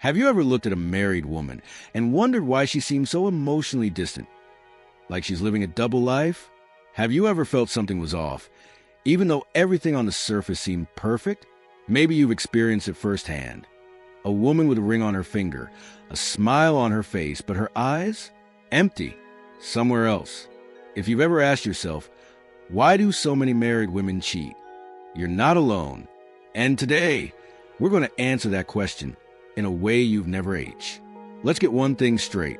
Have you ever looked at a married woman and wondered why she seems so emotionally distant? Like she's living a double life? Have you ever felt something was off, even though everything on the surface seemed perfect? Maybe you've experienced it firsthand. A woman with a ring on her finger, a smile on her face, but her eyes? Empty, somewhere else. If you've ever asked yourself, why do so many married women cheat? You're not alone. And today, we're going to answer that question in a way you've never H. Let's get one thing straight.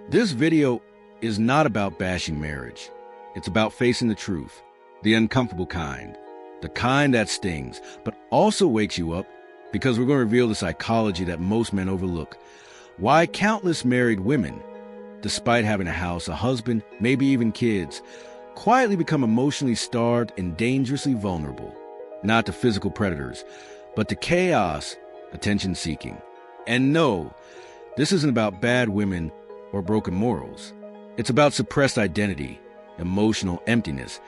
This video is not about bashing marriage. It's about facing the truth, the uncomfortable kind, the kind that stings, but also wakes you up, because we're going to reveal the psychology that most men overlook. Why countless married women, despite having a house, a husband, maybe even kids, quietly become emotionally starved and dangerously vulnerable. Not to physical predators, but to chaos, attention-seeking. And no, this isn't about bad women or broken morals. It's about suppressed identity, emotional emptiness,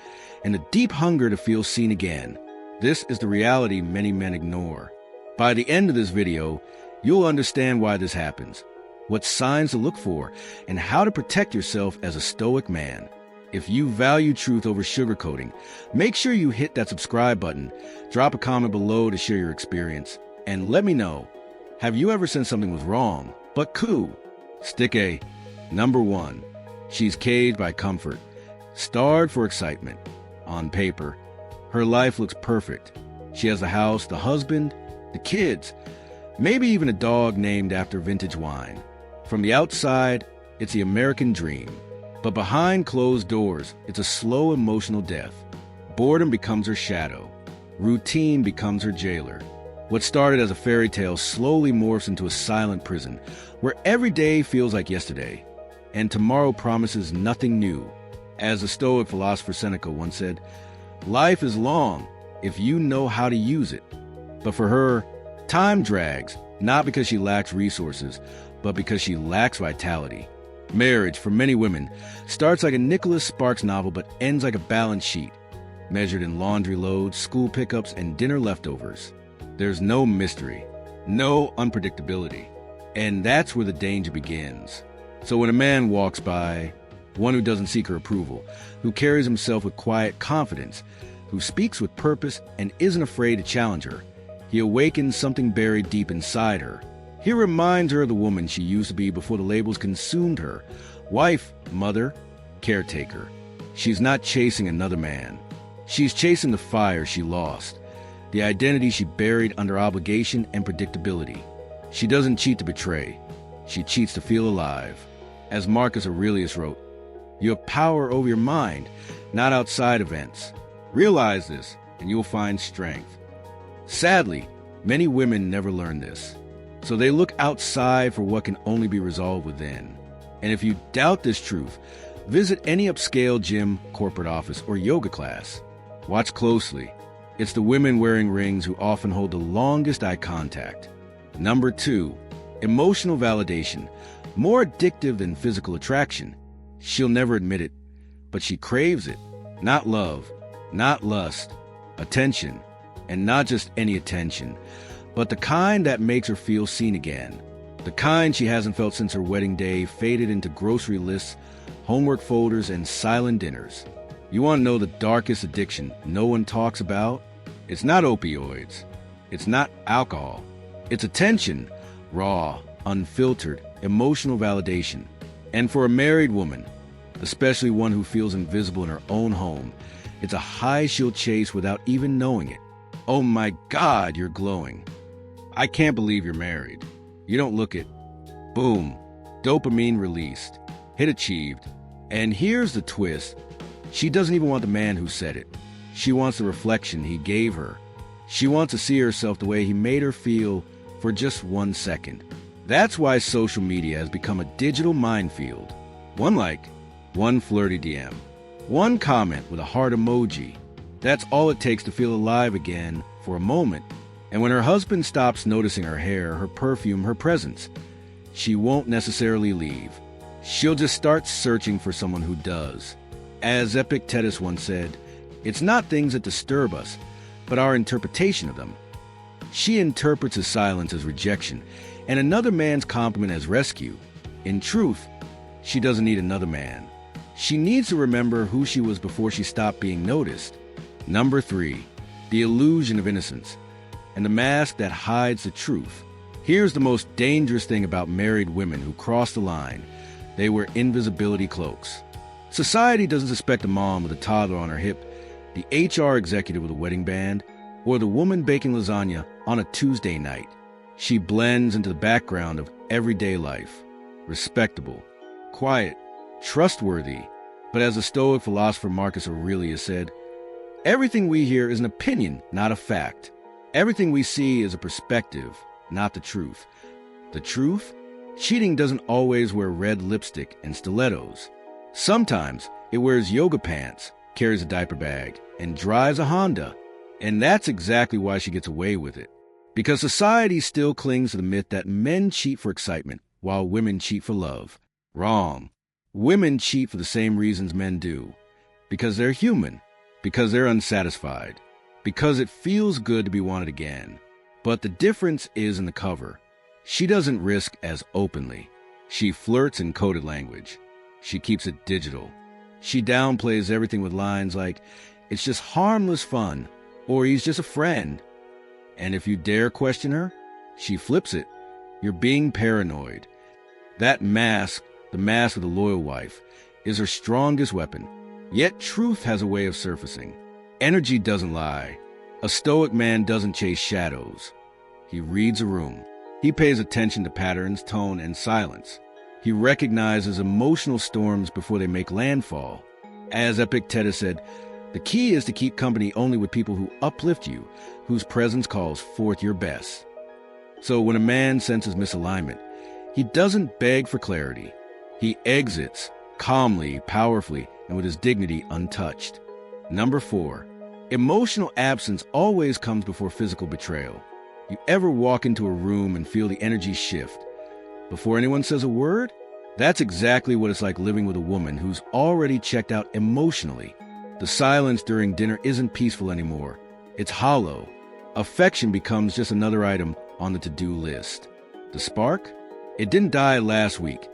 and a deep hunger to feel seen again. This is the reality many men ignore. By the end of this video, you'll understand why this happens, what signs to look for, and how to protect yourself as a stoic man. If you value truth over sugarcoating, make sure you hit that subscribe button, drop a comment below to share your experience, and let me know, have you ever sensed something was wrong, but cool? Stick A. Number 1. She's caged by comfort, starved for excitement. On paper, her life looks perfect. She has the house, the husband, the kids, maybe even a dog named after vintage wine. From the outside, it's the American dream. But behind closed doors, it's a slow emotional death. Boredom becomes her shadow. Routine becomes her jailer. What started as a fairy tale slowly morphs into a silent prison, where every day feels like yesterday, and tomorrow promises nothing new. As the Stoic philosopher Seneca once said, life is long if you know how to use it. But for her, time drags, not because she lacks resources, but because she lacks vitality. Marriage, for many women, starts like a Nicholas Sparks novel but ends like a balance sheet, measured in laundry loads, school pickups, and dinner leftovers. There's no mystery, no unpredictability, and that's where the danger begins. So when a man walks by, one who doesn't seek her approval, who carries himself with quiet confidence, who speaks with purpose and isn't afraid to challenge her, he awakens something buried deep inside her. He reminds her of the woman she used to be before the labels consumed her. Wife, mother, caretaker. She's not chasing another man. She's chasing the fire she lost, the identity she buried under obligation and predictability. She doesn't cheat to betray. She cheats to feel alive. As Marcus Aurelius wrote, you have power over your mind, not outside events. Realize this, and you'll find strength. Sadly, many women never learn this. So they look outside for what can only be resolved within. And if you doubt this truth, visit any upscale gym, corporate office, or yoga class. Watch closely. It's the women wearing rings who often hold the longest eye contact. Number 2, emotional validation. More addictive than physical attraction. She'll never admit it, but she craves it. Not love, not lust, attention, and not just any attention, but the kind that makes her feel seen again. The kind she hasn't felt since her wedding day faded into grocery lists, homework folders, and silent dinners. You want to know the darkest addiction no one talks about? It's not opioids. It's not alcohol. It's attention, raw, unfiltered, emotional validation. And for a married woman, especially one who feels invisible in her own home, it's a high she'll chase without even knowing it. Oh my God, you're glowing. I can't believe you're married. You don't look it. Boom. Dopamine released. Hit achieved. And here's the twist. She doesn't even want the man who said it. She wants the reflection he gave her. She wants to see herself the way he made her feel for just 1 second. That's why social media has become a digital minefield. One like, one flirty DM, one comment with a heart emoji. That's all it takes to feel alive again for a moment. And when her husband stops noticing her hair, her perfume, her presence, she won't necessarily leave. She'll just start searching for someone who does. As Epictetus once said, it's not things that disturb us, but our interpretation of them. She interprets his silence as rejection, and another man's compliment as rescue. In truth, she doesn't need another man. She needs to remember who she was before she stopped being noticed. Number 3, the illusion of innocence and the mask that hides the truth. Here's the most dangerous thing about married women who cross the line. They wear invisibility cloaks. Society doesn't suspect a mom with a toddler on her hip, the HR executive with a wedding band, or the woman baking lasagna on a Tuesday night. She blends into the background of everyday life. Respectable, quiet, trustworthy. But as the Stoic philosopher Marcus Aurelius said, everything we hear is an opinion, not a fact. Everything we see is a perspective, not the truth. The truth? Cheating doesn't always wear red lipstick and stilettos. Sometimes it wears yoga pants, carries a diaper bag, and drives a Honda. And that's exactly why she gets away with it. Because society still clings to the myth that men cheat for excitement, while women cheat for love. Wrong. Women cheat for the same reasons men do. Because they're human. Because they're unsatisfied. Because it feels good to be wanted again. But the difference is in the cover. She doesn't risk as openly. She flirts in coded language. She keeps it digital. She downplays everything with lines like, "It's just harmless fun," or "He's just a friend." And if you dare question her, she flips it. You're being paranoid. That mask, the mask of the loyal wife, is her strongest weapon. Yet truth has a way of surfacing. Energy doesn't lie. A Stoic man doesn't chase shadows. He reads a room. He pays attention to patterns, tone, and silence. He recognizes emotional storms before they make landfall. As Epictetus said, the key is to keep company only with people who uplift you, whose presence calls forth your best. So when a man senses misalignment, he doesn't beg for clarity. He exits, calmly, powerfully, and with his dignity untouched. Number 4, emotional absence always comes before physical betrayal. You ever walk into a room and feel the energy shift before anyone says a word? That's exactly what it's like living with a woman who's already checked out emotionally. The silence during dinner isn't peaceful anymore. It's hollow. Affection becomes just another item on the to-do list. The spark? It didn't die last week.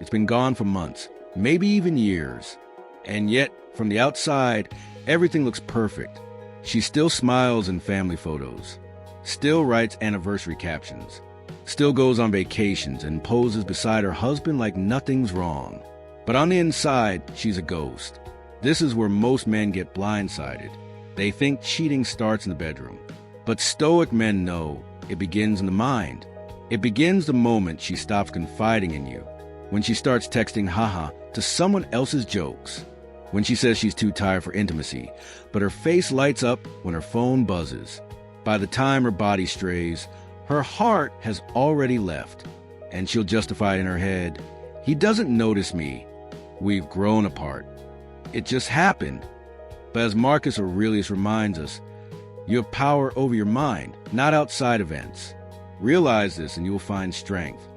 It's been gone for months, maybe even years. And yet, from the outside, everything looks perfect. She still smiles in family photos, still writes anniversary captions, still goes on vacations and poses beside her husband like nothing's wrong. But on the inside, she's a ghost. This is where most men get blindsided. They think cheating starts in the bedroom. But Stoic men know it begins in the mind. It begins the moment she stops confiding in you, when she starts texting haha to someone else's jokes, when she says she's too tired for intimacy, but her face lights up when her phone buzzes. By the time her body strays, her heart has already left, and she'll justify it in her head, "He doesn't notice me. We've grown apart. It just happened." But as Marcus Aurelius reminds us, you have power over your mind, not outside events. Realize this and you will find strength.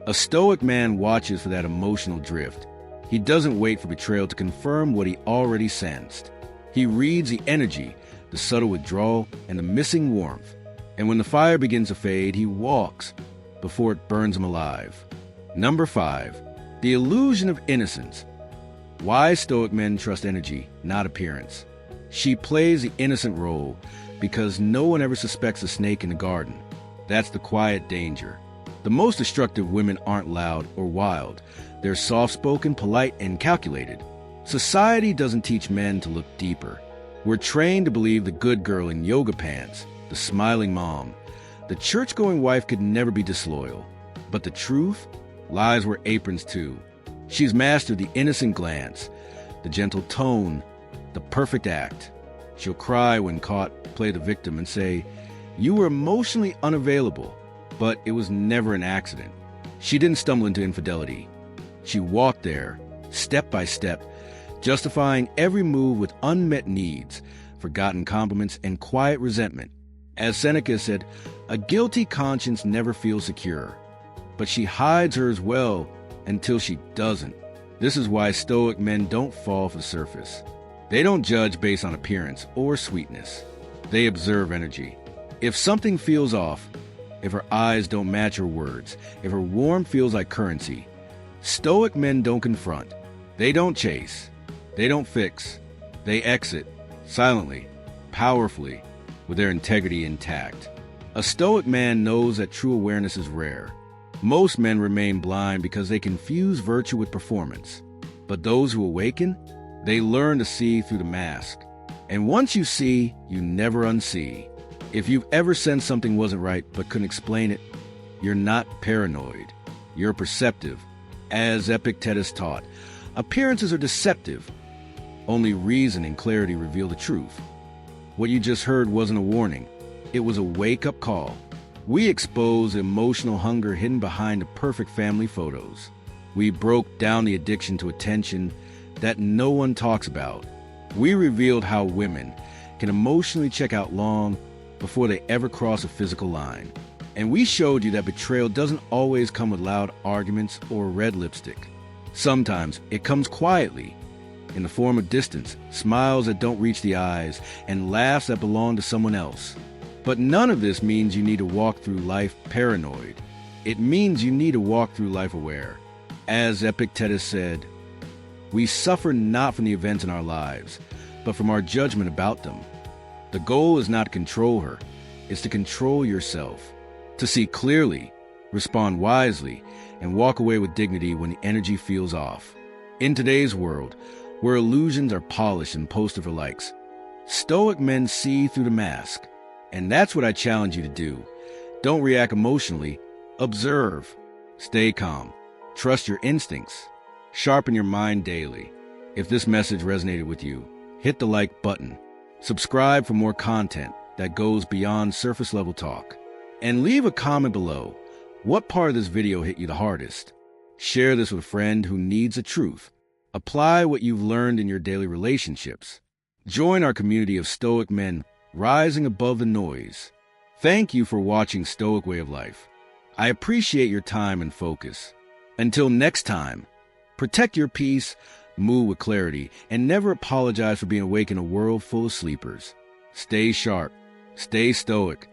A Stoic man watches for that emotional drift. He doesn't wait for betrayal to confirm what he already sensed. He reads the energy, the subtle withdrawal, and the missing warmth. And when the fire begins to fade, he walks before it burns him alive. Number 5, the illusion of innocence. Why Stoic men trust energy, not appearance. She plays the innocent role because no one ever suspects a snake in the garden. That's the quiet danger. The most destructive women aren't loud or wild. They're soft-spoken, polite, and calculated. Society doesn't teach men to look deeper. We're trained to believe the good girl in yoga pants, the smiling mom. The church-going wife could never be disloyal. But the truth lies wear aprons too. She's mastered the innocent glance, the gentle tone, the perfect act. She'll cry when caught, play the victim, and say, "You were emotionally unavailable, but it was never an accident." She didn't stumble into infidelity. She walked there, step by step, justifying every move with unmet needs, forgotten compliments, and quiet resentment. As Seneca said, a guilty conscience never feels secure, but she hides hers well until she doesn't. This is why Stoic men don't fall for the surface. They don't judge based on appearance or sweetness. They observe energy. If something feels off, if her eyes don't match her words, if her warmth feels like currency. Stoic men don't confront. They don't chase. They don't fix. They exit, silently, powerfully, with their integrity intact. A Stoic man knows that true awareness is rare. Most men remain blind because they confuse virtue with performance. But those who awaken, they learn to see through the mask. And once you see, you never unsee. If you've ever sensed something wasn't right but couldn't explain it, you're not paranoid. You're perceptive. As Epictetus taught, appearances are deceptive. Only reason and clarity reveal the truth. What you just heard wasn't a warning. It was a wake-up call. We exposed emotional hunger hidden behind the perfect family photos. We broke down the addiction to attention that no one talks about. We revealed how women can emotionally check out long before they ever cross a physical line. And we showed you that betrayal doesn't always come with loud arguments or red lipstick. Sometimes it comes quietly, in the form of distance, smiles that don't reach the eyes, and laughs that belong to someone else. But none of this means you need to walk through life paranoid. It means you need to walk through life aware. As Epictetus said, we suffer not from the events in our lives, but from our judgment about them. The goal is not to control her, it's to control yourself. To see clearly, respond wisely, and walk away with dignity when the energy feels off. In today's world, where illusions are polished and posted for likes, Stoic men see through the mask. And that's what I challenge you to do. Don't react emotionally. Observe. Stay calm. Trust your instincts. Sharpen your mind daily. If this message resonated with you, hit the like button. Subscribe for more content that goes beyond surface level talk. And leave a comment below. What part of this video hit you the hardest? Share this with a friend who needs the truth. Apply what you've learned in your daily relationships. Join our community of Stoic men rising above the noise. Thank you for watching Stoic Way of Life. I appreciate your time and focus. Until next time, protect your peace, move with clarity, and never apologize for being awake in a world full of sleepers. Stay sharp, stay stoic,